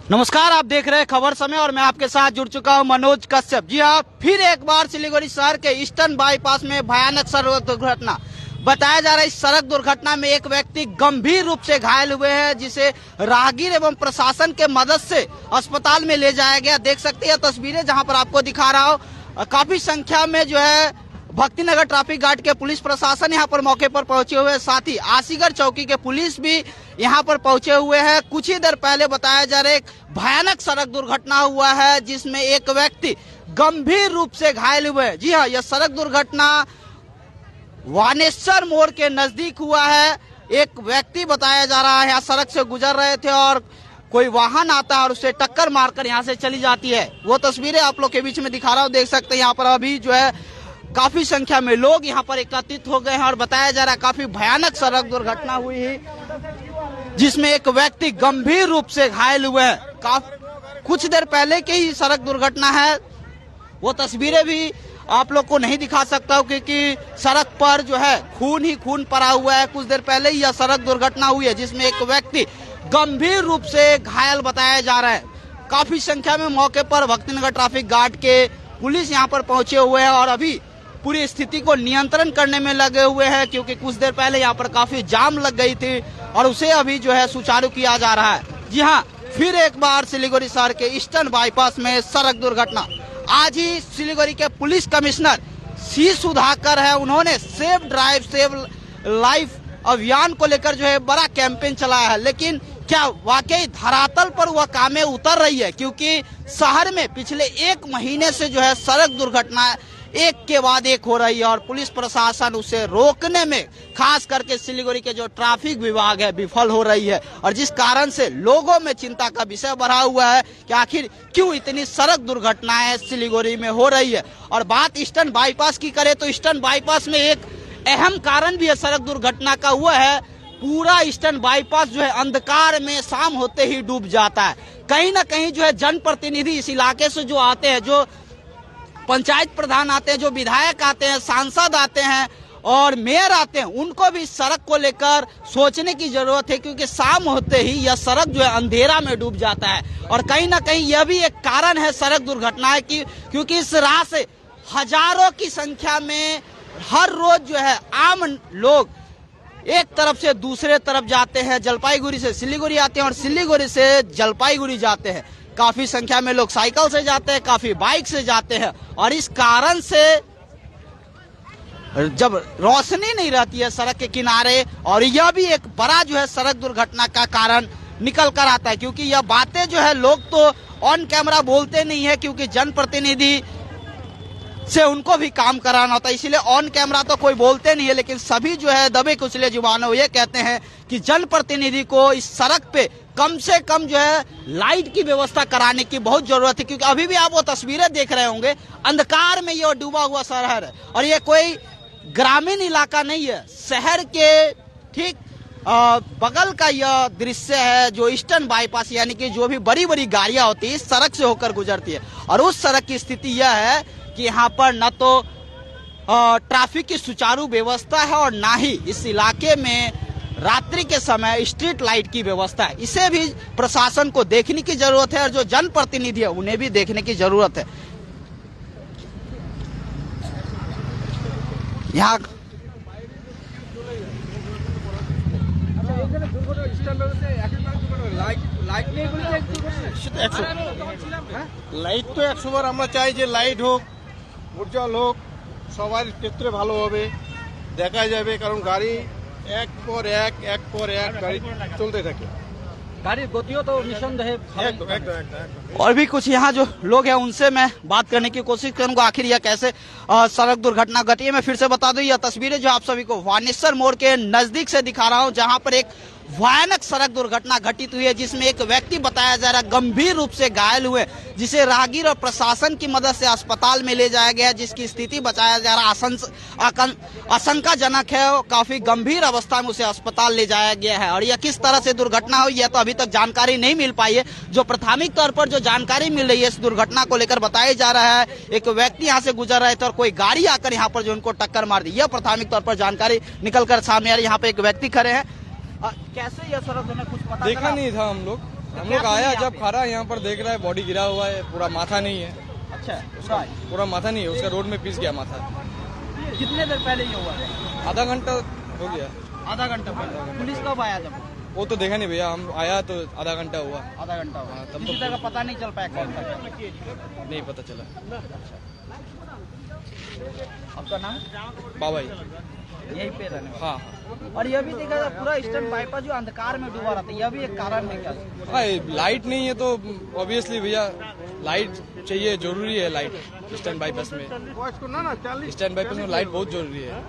नमस्कार, आप देख रहे हैं खबर समय और मैं आपके साथ जुड़ चुका हूं मनोज कश्यप। जी हाँ, फिर एक बार सिलीगुड़ी शहर के ईस्टर्न बाईपास में भयानक सड़क दुर्घटना। बताया जा रहा है इस सड़क दुर्घटना में एक व्यक्ति गंभीर रूप से घायल हुए हैं, जिसे राहगीर एवं प्रशासन के मदद से अस्पताल में ले जाया गया। देख सकते हैं तस्वीरें जहां पर आपको दिखा रहा हूं। काफी संख्या में जो है भक्तिनगर ट्रैफिक गार्ड के पुलिस प्रशासन यहां पर मौके पर पहुंचे हुए हैं, साथ ही आसीगढ़ चौकी के पुलिस भी यहां पर पहुंचे हुए हैं। कुछ ही देर पहले बताया जा रहा है एक भयानक सड़क दुर्घटना हुआ है, जिसमें एक व्यक्ति गंभीर रूप से घायल हुए हैं। जी हाँ, यह सड़क दुर्घटना वानेश्वर मोड़ के नजदीक हुआ है। एक व्यक्ति बताया जा रहा है यहाँ सड़क से गुजर रहे थे और कोई वाहन आता है और उसे टक्कर मारकर यहाँ से चली जाती है। वो तस्वीरें आप लोग के बीच में दिखा रहा हूँ, देख सकते हैं यहाँ पर अभी जो है काफी संख्या में लोग यहाँ पर एकत्रित हो गए हैं और बताया जा रहा है काफी भयानक सड़क दुर्घटना हुई है, जिसमें एक व्यक्ति गंभीर रूप से घायल हुए हैं। कुछ देर पहले की ही सड़क दुर्घटना है, वो तस्वीरें भी आप लोग को नहीं दिखा सकता हूँ क्योंकि सड़क पर जो है खून ही खून पड़ा हुआ है। कुछ देर पहले ही यह सड़क दुर्घटना हुई है, जिसमें एक व्यक्ति गंभीर रूप से घायल बताया जा रहा है। काफी संख्या में मौके पर भक्तिनगर ट्रैफिक गार्ड के पुलिस यहाँ पर पहुंचे हुए हैं और अभी पूरी स्थिति को नियंत्रण करने में लगे हुए हैं, क्योंकि कुछ देर पहले यहाँ पर काफी जाम लग गई थी और उसे अभी जो है सुचारू किया जा रहा है। जी हाँ, फिर एक बार सिलीगुड़ी शहर के ईस्टर्न बाईपास में सड़क दुर्घटना। आज ही सिलीगुड़ी के पुलिस कमिश्नर सी सुधाकर है, उन्होंने सेफ ड्राइव सेव लाइफ अभियान को लेकर जो है बड़ा कैंपेन चलाया है। लेकिन क्या वाकई धरातल पर वह कामें उतर रही है? क्योंकि शहर में पिछले एक महीने से जो है सड़क दुर्घटना एक के बाद एक हो रही है और पुलिस प्रशासन उसे रोकने में खास करके सिलीगुड़ी के जो ट्रैफिक विभाग है विफल हो रही है, और जिस कारण से लोगों में चिंता का विषय बढ़ा हुआ है कि आखिर क्यों इतनी सड़क दुर्घटनाएं सिलीगुड़ी में हो रही है। और बात ईस्टर्न बाईपास की करें तो ईस्टर्न बाईपास में एक अहम कारण भी है सड़क दुर्घटना का, हुआ है पूरा ईस्टर्न बाईपास जो है अंधकार में शाम होते ही डूब जाता है। कहीं ना कहीं जो है जनप्रतिनिधि इस इलाके से जो आते हैं, जो पंचायत प्रधान आते हैं, जो विधायक आते हैं, सांसद आते हैं और मेयर आते हैं, उनको भी सड़क को लेकर सोचने की जरूरत है, क्योंकि शाम होते ही यह सड़क जो है अंधेरा में डूब जाता है। और कहीं ना कहीं यह भी एक कारण है सड़क दुर्घटनाएं की, क्योंकि इस राह से हजारों की संख्या में हर रोज जो है आम लोग एक तरफ से दूसरे तरफ जाते हैं। जलपाईगुड़ी से सिलीगुड़ी आते हैं और सिलीगुड़ी से जलपाईगुड़ी जाते हैं। काफी संख्या में लोग साइकिल से जाते हैं, काफी बाइक से जाते हैं, और इस कारण से जब रोशनी नहीं रहती है सड़क के किनारे, और यह भी एक बड़ा जो है सड़क दुर्घटना का कारण निकल कर आता है। क्योंकि यह बातें जो है लोग तो ऑन कैमरा बोलते नहीं है, क्योंकि जनप्रतिनिधि से उनको भी काम कराना होता है, इसीलिए ऑन कैमरा तो कोई बोलते नहीं है। लेकिन सभी जो है दबे कुचले जुबानों ये कहते हैं कि जनप्रतिनिधि को इस सड़क पे कम से कम जो है लाइट की व्यवस्था कराने की बहुत जरूरत है। क्योंकि अभी भी आप वो तस्वीरें देख रहे होंगे, अंधकार में ये डूबा हुआ शहर है और ये कोई ग्रामीण इलाका नहीं है, शहर के ठीक बगल का यह दृश्य है, जो ईस्टर्न बाईपास यानी कि जो भी बड़ी बड़ी गाड़ियां होती है इस सड़क से होकर गुजरती है। और उस सड़क की स्थिति यह है कि यहाँ पर न तो ट्रैफिक की सुचारू व्यवस्था है और ना ही इस इलाके में रात्रि के समय स्ट्रीट लाइट की व्यवस्था है। इसे भी प्रशासन को देखने की जरूरत है और जो जनप्रतिनिधि है उन्हें भी देखने की जरूरत है। यहाँ লাইট তো 100 বার আমরা চাই যে লাইট হোক, উজ্জ্বল হোক, সবার ক্ষেত্রে ভালো হবে, দেখা যাবে। কারণ গাড়ি এক পর এক গাড়ি চলতে থাকে, गाड़ी गतियों तो निसंदेह। एकदम। और भी कुछ यहाँ जो लोग हैं उनसे मैं बात करने की कोशिश करूंगा आखिर यह कैसे सड़क दुर्घटना घटी है। मैं फिर से बता दूं, यह तस्वीरें जो आप सभी को वानेश्वर मोड़ के नजदीक से दिखा रहा हूं, जहां पर एक भयानक सड़क दुर्घटना घटित हुई है, जिसमें एक व्यक्ति बताया जा रहा है गंभीर रूप से घायल हुए, जिसे राहगीर और प्रशासन की मदद से अस्पताल में ले जाया गया, जिसकी स्थिति बताया जा रहा आशंकाजनक है। काफी गंभीर अवस्था में उसे अस्पताल ले जाया गया है। और यह किस तरह से दुर्घटना हुई है तो अभी तक जानकारी नहीं मिल पाई है। जो प्राथमिक तौर पर जो जानकारी मिल रही है इस दुर्घटना को लेकर बताया जा रहा है एक व्यक्ति यहाँ से गुजर रहे थे और कोई गाड़ी आकर यहाँ पर जो उनको टक्कर मार दी, यह प्राथमिक तौर पर जानकारी निकल कर सामने आ रही है। यहाँ पे एक व्यक्ति खड़े हैं, कैसे यह सड़क हमें कुछ पता देखा नहीं था हम लोग, हम लोग आया जब खा रहा है यहाँ पर देख रहा है बॉडी गिरा हुआ है, पूरा माथा नहीं है, अच्छा पूरा माथा नहीं है उसका, रोड में पीस गया माथा। कितने देर पहले ये हुआ है? आधा घंटा हो गया। आधा घंटा पहले। पुलिस कब आया जब? वो तो देखा नहीं भैया, हम आया तो आधा घंटा हुआ। आधा घंटा हुआ। तब किसी तो तरह का पता नहीं चल पाया कौन था? नहीं पता चला। आपका नाम? बाबा जी। यही पे रहने वाले? हाँ और यह भी देखा जाए पूरा ईस्टर्न बाईपास जो अंधकार में डूबा रहता है, यह भी एक कारण है क्या? हाँ, लाइट नहीं है तो ऑब्वियसली भैया लाइट चाहिए, जरूरी है लाइट ईस्टर्न बाईपास में। ईस्टर्न बाईपास में लाइट बहुत जरूरी है।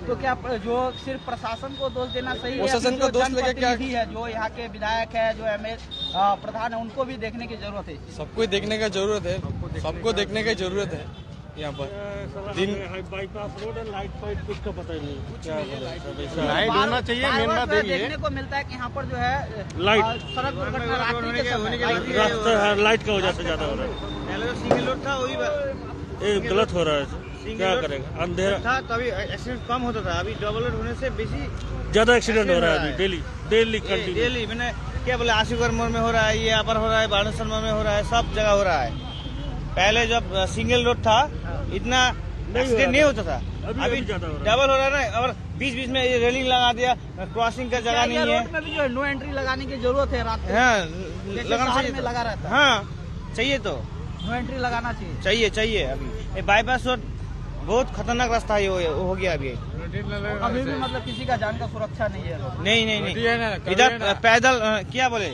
तो क्या जो सिर्फ प्रशासन को दोष देना सही है? प्रशासन को दोष लेके क्या? है जो यहाँ के विधायक है, जो एमएल प्रधान है, उनको भी देखने की जरूरत है। सबको देखने का जरूरत है, सबको देखने की जरूरत है यहाँ पर। दिन बाईपास रोड है, लाइट फाइट कुछ का पता ही नहीं क्या लाइट होना चाहिए, मेन बात यही है। देखने को मिलता है कि यहाँ पर जो है लाइट सड़क दुर्घटना रात्रि के समय रास्ता लाइट का वजह से ज्यादा हो रहा है। पहले जो सिंगल रोड था वही ये गलत हो रहा है, क्या करेगा, अंधेरा था तभी एक्सीडेंट कम होता था, अभी डबल रोड होने से बेसी ज्यादा एक्सीडेंट हो रहा है अभी डेली कंटिन्यू। डेली मैंने क्या बोले, आशीगढ़ मोड़ में हो रहा है, ये यहाँ पर हो रहा है, बाणेश्वर मोड़ में हो रहा है, सब जगह हो रहा है। पहले जब सिंगल रोड था इतना एक्सीडेंट नहीं होता था, अभी ज्यादा हो रहा है। डबल हो रहा है ना। और बीच बीच में रेलिंग लगा दिया, क्रॉसिंग का जगह नहीं है। रोड में भी जो है नो एंट्री लगाने की जरूरत है। रात हाँ जैसे लगाना शहर चाहिए, में लगा रहता है। हाँ चाहिए तो नो एंट्री लगाना चाहिए। अभी ये बाईपास रोड बहुत खतरनाक रास्ता है, ये हो गया अभी। अभी भी मतलब किसी का जान का सुरक्षा नहीं है। नहीं इधर पैदल क्या बोले,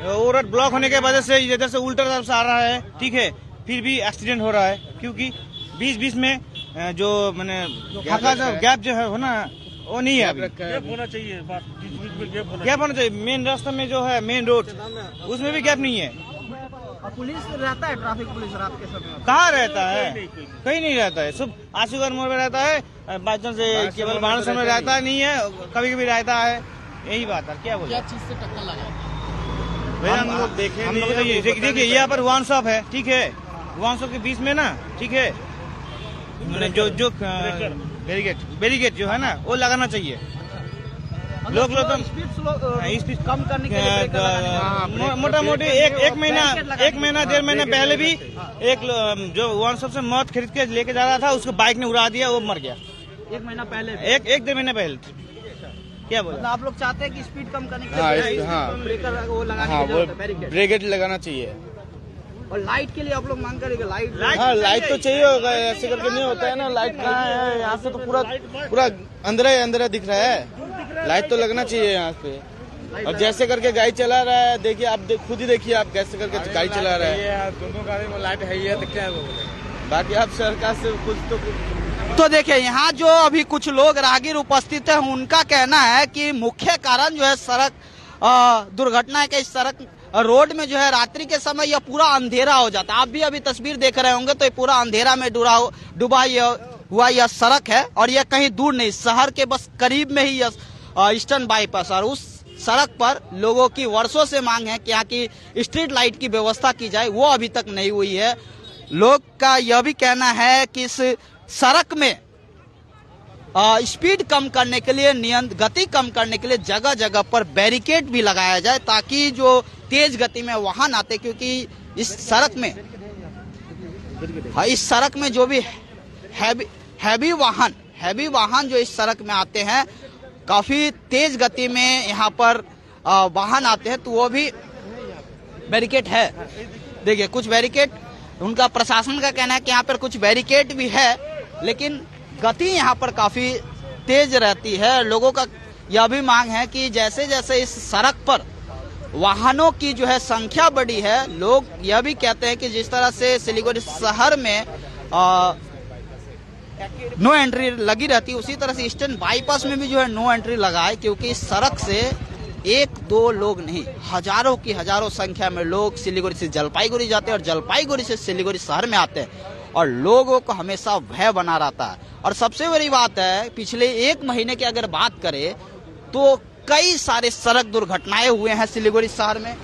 वो रोड ब्लॉक होने के वजह से इधर से उल्टा तरफ से आ रहा है, ठीक है, फिर भी एक्सीडेंट हो रहा है क्योंकि बीच बीच में जो मैंने फाका जो गैप जो है ना वो नहीं है अभी। गैप होना चाहिए, बीच में गैप होना चाहिए। मेन रास्ता में जो है मेन रोड उसमें भी गैप नहीं है। और पुलिस रहता है, ट्रैफिक पुलिस रात के समय कहाँ रहता है? कहीं नहीं रहता है, सब आशीगढ़ मोड़ में रहता है, बाई चांस केवल बाणेश्वर में रहता नहीं है, कभी कभी रहता है। यही बात है, क्या बोले? चीज से टक्कर लगा? हम लोग देखे, देखिए यहाँ पर वन शॉप है, ठीक है, वन शॉप के बीच में ना, ठीक है, मैंने जो बैरिकेड जो है ना वो लगाना चाहिए। लोग स्पीड कम करने के लिए मोटा मोटी एक महीना 1.5 महीना पहले भी एक जो वन शॉप से मौत खरीद के लेके जा रहा था, उसको बाइक ने उड़ा दिया, वो मर गया। 1 महीना पहले? एक 1.5 महीना पहले। क्या बोला? मतलब आप लोग चाहते हैं कि स्पीड कम करने के लिए ब्रेकर वो लगाने की जरूरत है, बैरिकेड ब्रेकेट लगाना चाहिए। और लाइट के लिए आप लोग मांग करेंगे? लाइट तो चाहिए होगा, ऐसे करके नहीं होता है ना। लाइट कहाँ है? यहाँ से तो पूरा अंधेरा दिख रहा है, लाइट तो लगना चाहिए यहाँ पे। और जैसे करके गाड़ी चला रहा है, देखिए आप खुद ही देखिए, आप कैसे करके गाड़ी चला रहा है। दोनों गाड़ी में लाइट है ही है तो क्या है, बाकी आप सरकार से कुछ तो देखिए यहाँ जो अभी कुछ लोग राहगीर उपस्थित है, उनका कहना है कि मुख्य कारण जो है सड़क दुर्घटना है कि इस सड़क रोड में जो है रात्रि के समय यह पूरा अंधेरा हो जाता है। आप भी अभी तस्वीर देख रहे होंगे तो ये पूरा अंधेरा में डूबा हुआ यह सड़क है, और यह कहीं दूर नहीं, शहर के बस करीब में ही यह ईस्टर्न बाईपास। और उस सड़क पर लोगों की वर्षों से मांग है कि यहाँ की स्ट्रीट लाइट की व्यवस्था की जाए, वो अभी तक नहीं हुई है। लोग का यह भी कहना है कि इस सड़क में स्पीड कम करने के लिए, गति कम करने के लिए जगह जगह पर बैरिकेड भी लगाया जाए, ताकि जो तेज गति में वाहन आते, क्योंकि इस सड़क में जो भी हैवी वाहन जो इस सड़क में आते हैं, काफी तेज गति में यहाँ पर वाहन आते हैं, तो वो भी बैरिकेड है। देखिए कुछ बैरिकेड, उनका प्रशासन का कहना है कि यहाँ पर कुछ बैरिकेड भी है, लेकिन गति यहाँ पर काफी तेज रहती है। लोगों का यह भी मांग है कि जैसे जैसे इस सड़क पर वाहनों की जो है संख्या बढ़ी है, लोग यह भी कहते हैं कि जिस तरह से सिलीगुड़ी शहर में नो एंट्री लगी रहती है, उसी तरह से ईस्टर्न बाईपास में भी जो है नो एंट्री लगाए, क्योंकि इस सड़क से 1-2 लोग नहीं, हजारों की हजारों संख्या में लोग सिलीगुड़ी से जलपाईगुड़ी जाते हैं और जलपाईगुड़ी से सिलीगुड़ी शहर में आते हैं, और लोगों को हमेशा भय बना रहता है। और सबसे बड़ी बात है, पिछले 1 महीने की अगर बात करें तो कई सारे सड़क दुर्घटनाएं हुए हैं सिलीगुड़ी शहर में।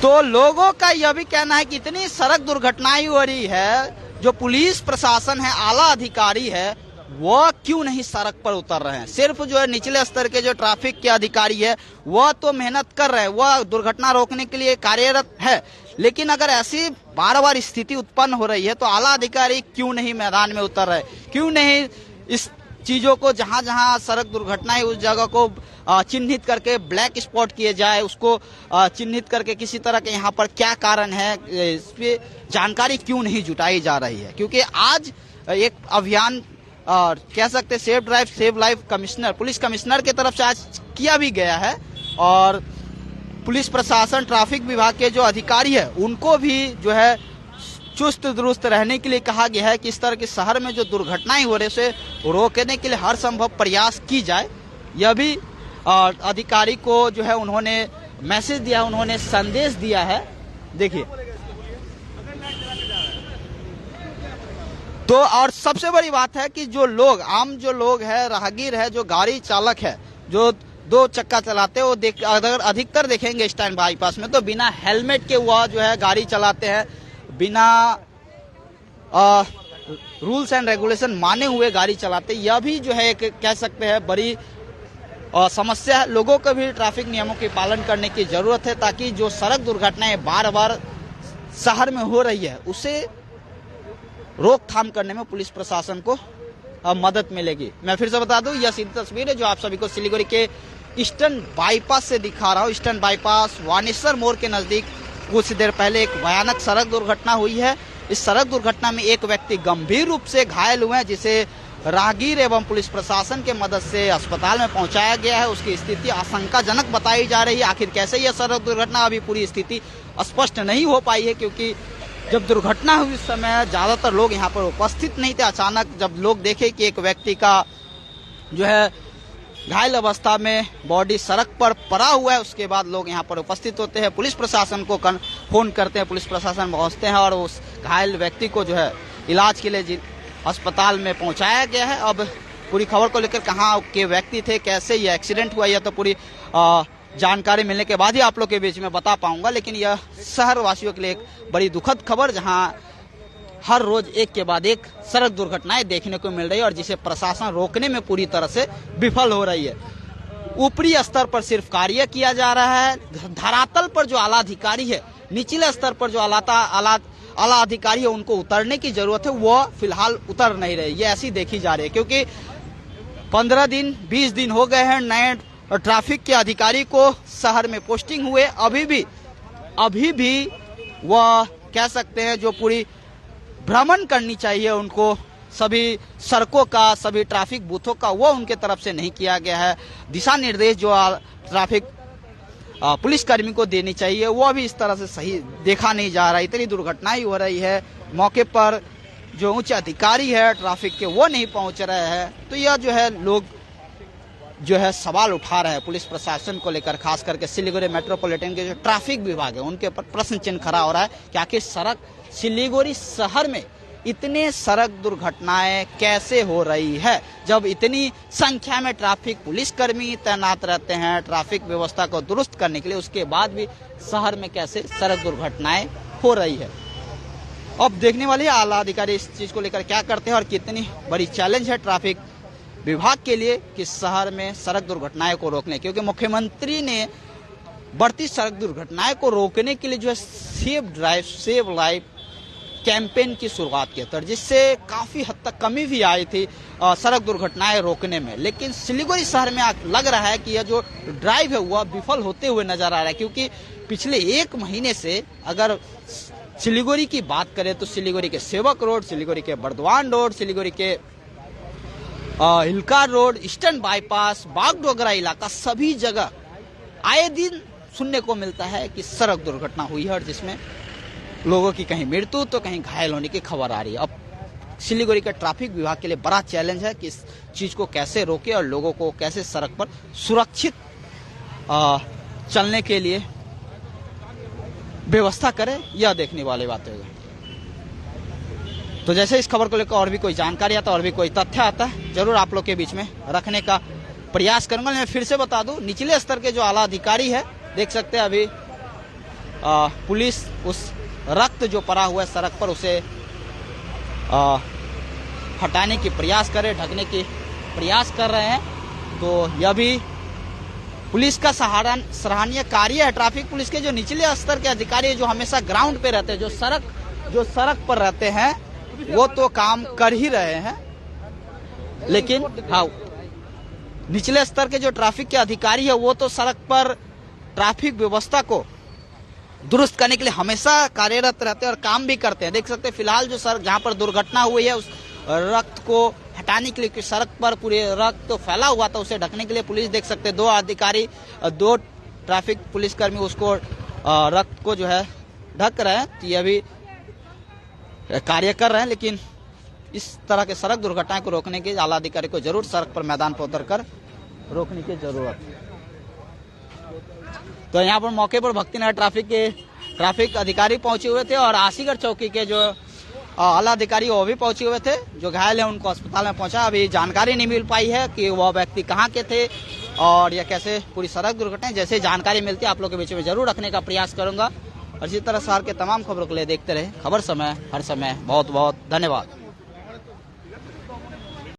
तो लोगों का यह भी कहना है कि इतनी सड़क दुर्घटनाएं हो रही है जो पुलिस प्रशासन है, आला अधिकारी है, वह क्यों नहीं सड़क पर उतर रहे हैं। सिर्फ जो है निचले स्तर के जो ट्रैफिक के अधिकारी है वह तो मेहनत कर रहे हैं, वह दुर्घटना रोकने के लिए कार्यरत है, लेकिन अगर ऐसी बार बार स्थिति उत्पन्न हो रही है तो आला अधिकारी क्यों नहीं मैदान में उतर रहे, क्यों नहीं इस चीजों को जहां जहां सड़क दुर्घटनाएं उस जगह को चिन्हित करके ब्लैक स्पॉट किए जाए, उसको चिन्हित करके किसी तरह के यहाँ पर क्या कारण है इस पे जानकारी क्यों नहीं जुटाई जा रही है। क्योंकि आज एक अभियान और कह सकते safe drive save life commissioner, police commissioner की तरफ से आज किया भी गया है और पुलिस प्रशासन ट्रैफिक विभाग के जो अधिकारी है उनको भी जो है चुस्त दुरुस्त रहने के लिए कहा गया है कि इस तरह के शहर में जो दुर्घटनाएं हो रही है उसे रोकने के लिए हर संभव प्रयास की जाए। यह भी अधिकारी को जो है उन्होंने मैसेज दिया, उन्होंने संदेश दिया है। देखिए तो और सबसे बड़ी बात है कि जो लोग आम जो लोग है, राहगीर है, जो गाड़ी चालक है, जो दो चक्का चलाते हैं, वो अगर अधिकतर देखेंगे स्टैंड बाईपास में तो बिना हेलमेट के वह जो है गाड़ी चलाते हैं, बिना रूल्स एंड रेगुलेशन माने हुए गाड़ी चलाते। यह भी जो है एक कह सकते हैं बड़ी समस्या है। लोगों को भी ट्रैफिक नियमों के पालन करने की जरूरत है ताकि जो सड़क दुर्घटनाएं बार बार शहर में हो रही है उसे रोकथाम करने में पुलिस प्रशासन को मदद मिलेगी। मैं फिर से बता दूं, यह सीधी तस्वीर है जो आप सभी को सिलीगुड़ी के ईस्टर्न बाईपास से दिखा रहा हूं। ईस्टर्न बाईपास वानेश्वर मोड़ के नजदीक कुछ देर पहले एक भयानक सड़क दुर्घटना हुई है। इस सड़क दुर्घटना में एक व्यक्ति गंभीर रूप से घायल हुए हैं, जिसे राहगीर एवं पुलिस प्रशासन के मदद से अस्पताल में पहुंचाया गया है। उसकी स्थिति आशंकाजनक बताई जा रही है। आखिर कैसे यह सड़क दुर्घटना, अभी पूरी स्थिति स्पष्ट नहीं हो पाई है क्योंकि जब दुर्घटना हुई उस समय ज्यादातर लोग यहाँ पर उपस्थित नहीं थे। अचानक जब लोग देखे कि एक व्यक्ति का जो है घायल अवस्था में बॉडी सड़क पर पड़ा हुआ है, उसके बाद लोग यहाँ पर उपस्थित होते हैं, पुलिस प्रशासन को फोन करते हैं, पुलिस प्रशासन पहुँचते हैं और उस घायल व्यक्ति को जो है इलाज के लिए अस्पताल में पहुँचाया गया है। अब पूरी खबर को लेकर कहाँ के व्यक्ति थे, कैसे ये एक्सीडेंट हुआ, यह तो पूरी जानकारी मिलने के बाद ही आप लोग के बीच में बता पाऊंगा। लेकिन यह शहर वासियों के लिए एक बड़ी दुखद खबर, जहां हर रोज एक के बाद एक सड़क दुर्घटनाएं देखने को मिल रही है और जिसे प्रशासन रोकने में पूरी तरह से विफल हो रही है। ऊपरी स्तर पर सिर्फ कार्य किया जा रहा है, धरातल पर जो आला अधिकारी है, निचले स्तर पर जो आला अधिकारी है उनको उतरने की जरूरत है, वो फिलहाल उतर नहीं रहे। ये ऐसी देखी जा रही है क्योंकि 15 दिन 20 दिन हो गए हैं नए ट्रैफिक के अधिकारी को शहर में पोस्टिंग हुए, अभी भी वह कह सकते हैं जो पूरी भ्रमण करनी चाहिए उनको सभी सड़कों का, सभी ट्रैफिक बूथों का, वो उनके तरफ से नहीं किया गया है। दिशा निर्देश जो ट्रैफिक पुलिसकर्मी को देनी चाहिए वो अभी इस तरह से सही देखा नहीं जा रहा। इतनी दुर्घटनाएं हो रही है, मौके पर जो उच्च अधिकारी है ट्रैफिक के वो नहीं पहुंच रहे हैं। तो यह जो है लोग जो है सवाल उठा रहे हैं पुलिस प्रशासन को लेकर, खास करके सिलीगुड़ी मेट्रोपॉलिटन के जो ट्रैफिक विभाग है उनके ऊपर प्रश्न चिन्ह खड़ा हो रहा है कि आखिर सिलीगुड़ी शहर में इतने सड़क दुर्घटनाएं कैसे हो रही है, जब इतनी संख्या में ट्रैफिक पुलिसकर्मी तैनात रहते हैं ट्रैफिक व्यवस्था को दुरुस्त करने के लिए, उसके बाद भी शहर में कैसे सड़क दुर्घटनाएं हो रही है। अब देखने वाले आला अधिकारी इस चीज को लेकर क्या करते हैं और कितनी बड़ी चैलेंज है ट्रैफिक विभाग के लिए कि शहर में सड़क दुर्घटनाएं को रोकने, क्योंकि मुख्यमंत्री ने बढ़ती सड़क दुर्घटनाएं को रोकने के लिए जो है safe drive save life campaign की शुरुआत की था, जिससे काफी हद तक कमी भी आई थी सड़क दुर्घटनाएं रोकने में। लेकिन सिलीगुड़ी शहर में लग रहा है कि यह जो ड्राइव है वह विफल होते हुए नजर आ रहा है, क्योंकि पिछले 1 महीने से अगर सिलीगुड़ी की बात करें तो सिलीगुड़ी के सेवक रोड, सिलीगुड़ी के बर्दवान रोड, सिलीगुड़ी के हिलकार रोड, ईस्टर्न बाईपास, बागडोगरा इलाका, सभी जगह आए दिन सुनने को मिलता है कि सड़क दुर्घटना हुई है और जिसमें लोगों की कहीं मृत्यु तो कहीं घायल होने की खबर आ रही है। अब सिलीगुड़ी का ट्रैफिक विभाग के लिए बड़ा चैलेंज है कि इस चीज को कैसे रोके और लोगों को कैसे सड़क पर सुरक्षित चलने के लिए व्यवस्था करे, यह देखने वाली बात होगी। तो जैसे इस खबर को लेकर और भी कोई जानकारी आता है और भी कोई तथ्य आता है जरूर आप लोग के बीच में रखने का प्रयास करूंगा। मैं फिर से बता दूं, निचले स्तर के जो आला अधिकारी है देख सकते हैं अभी पुलिस उस रक्त जो पड़ा हुआ है सड़क पर उसे हटाने की प्रयास करे, ढकने की प्रयास कर रहे हैं। तो यह भी पुलिस का सराहनीय कार्य है। ट्रैफिक पुलिस के जो निचले स्तर के अधिकारी जो हमेशा ग्राउंड पे रहते हैं, जो सड़क पर रहते हैं, वो तो काम कर ही रहे हैं, लेकिन हाँ, निचले स्तर के जो ट्रैफिक के अधिकारी है वो तो सड़क पर ट्रैफिक व्यवस्था को दुरुस्त करने के लिए हमेशा कार्यरत रहते हैं और काम भी करते हैं। देख सकते हैं फिलहाल जो सड़क जहां पर दुर्घटना हुई है, उस रक्त को हटाने के लिए, सड़क पर पूरे रक्त तो फैला हुआ था, उसे ढकने के लिए पुलिस देख सकते हैं 2 अधिकारी, 2 ट्रैफिक पुलिसकर्मी उसको रक्त को जो है ढक रहे हैं। तो ये भी कार्य कर रहे हैं, लेकिन इस तरह के सड़क दुर्घटनाएं को रोकने के आला अधिकारी को जरूर सड़क पर मैदान पर उतरकर रोकने की जरूरत है। तो यहाँ पर मौके पर भक्तिनगर ट्रैफिक अधिकारी पहुंचे हुए थे और आशीगढ़ चौकी के जो आला अधिकारी वो भी पहुंचे हुए थे। जो घायल है उनको अस्पताल में पहुंचा। अभी जानकारी नहीं मिल पाई है कि वह व्यक्ति कहाँ के थे और यह कैसे पूरी सड़क दुर्घटना, जैसे जानकारी मिलती है आप लोग के बीच में जरूर रखने का प्रयास करूंगा। और इसी तरह शहर के तमाम खबरों के लिए देखते रहे खबर समय, हर समय। बहुत बहुत धन्यवाद।